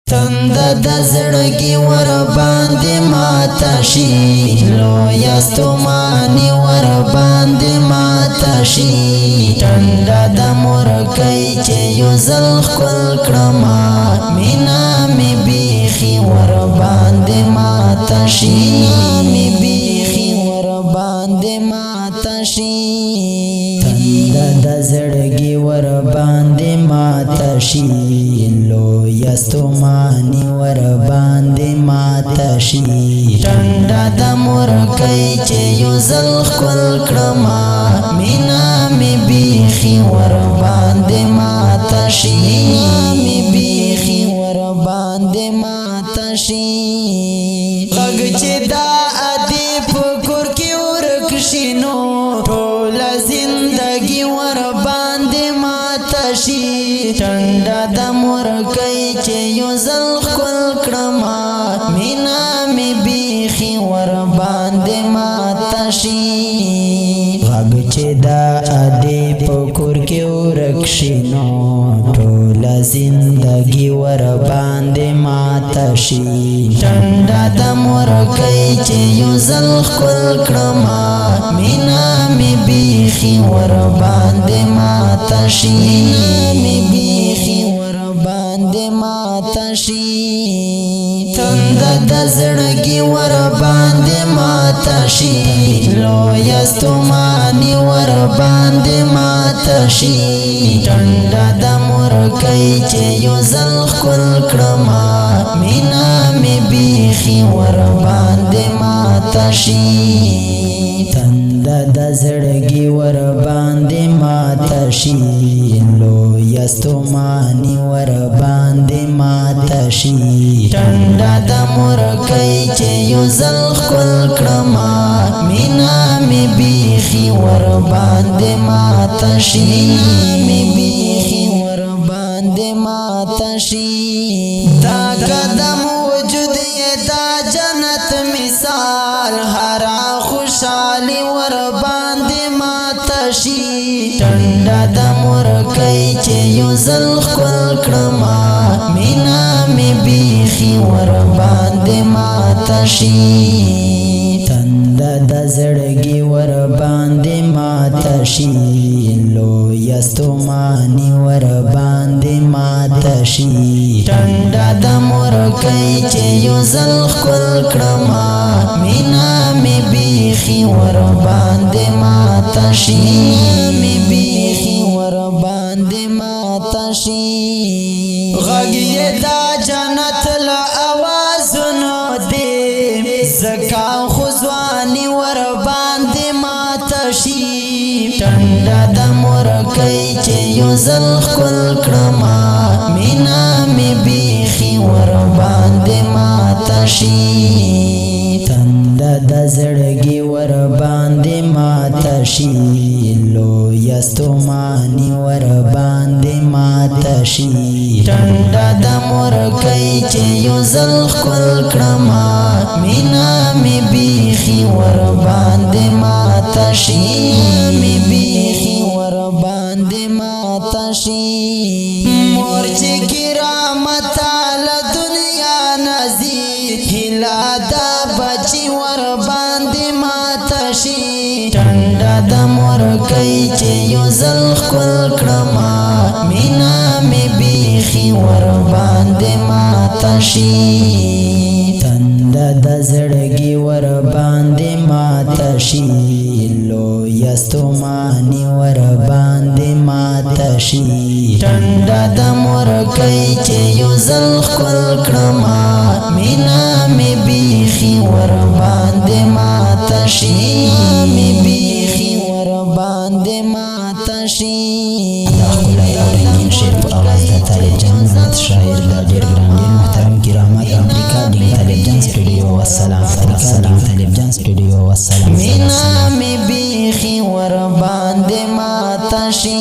تند د زړګي ور باندې ماته شي لویا ستوماني ور باندې ماته شي تند د مرکۍ چې یو ځل خپل کړم مینا می بیخي ور باندې ماته شي می بیخي ور باندې ماته شي تند د زړګي ور باندې ماته شي لویا ستوماني ور باندې ماته شي ټنډه د مرکۍ چې یو ځل خپل کړم مینا می بیخي ور باندې ماته شي می بیخي ور باندې ماته شي غږ چې دا ادي په کور کې ورک شي نو ټول زندگی ور باندې ماته شي ټنډه د مرکۍ چې یو ځل خپل کړم مینا می بیخي ور باندې ماته شي غږ چې دا ادي په کور کې ورک شي نو ټول زندگی ور باندې ماته شي ټنډه د مرکۍ چې یو ځل خپل کړم مینا می بیخي ور باندې ماته شي می بیخي ور باندې ماته شي تند د زړګي ور باندې ماته شي لویا ستوماني ور باندې ماته شي ټنډه د مرکۍ چې یو ځل خپل کړم مینا می بیخي ور باندې ماته شي تند د زړګي ور باندې ماته شي لویا ستوماني ور باندې ماته شي ټنډه د مرکۍ چې یو ځل خپل کړم مینا می بیخي ور باندې ماته شي می بیخي ور باندې ماته شي دا قدم وجود یې دا جنت مثال هر خوشالي ور باندې ماته شي ټنډه د مرکۍ چې یو ځل خپل کړم مینا می بیخي ور باندې ماته شي تند د زړګي ور باندې ماته شي لویا ستوماني ور باندې ماته شي ټنډه د مرکۍ چې یو ځل خپل کړم مینا می بیخي ور باندې ماته شي می بیخي ور باندې ماته شي غږ یې دا جنت له اوازونو دی زکا خو ځواني ور باندې ماته شي ټنډه د مرکۍ چې یو ځل خپل کړم مینا می بیخي ور باندې ماته شي تند د زړګي ور باندې ماته شي لویا ستوماني ور باندې ماته شي ټنډه د مرکۍ چې یو ځل خپل کړم مینا می بیخي ور باندې ماته شي می بیخي ور باندې ماته شي مور چې کرامت له دنیا نزي هلا دا بچي ور باندې ماته شي ټنډه د مرکۍ چې یو ځل خپل کړم مینا می بیخي ور باندې ماته شي تند د زړګي ور باندې ماته شي لویا ستوماني ور باندې ماته شي ټنډه د مرکۍ چې یو ځل خپل کړم مینا می بیخي ور باندې ماته شي می بیخي ور باندې ماته شي رنگین شعر په आवाज د طالب جان ذات شاعر د ډېر ګران ډېر محترم کرامت امریکا د طالب جان سټوډیو والسلام طالب جان سټوډیو والسلام مینا می بیخي ور باندې ماته شي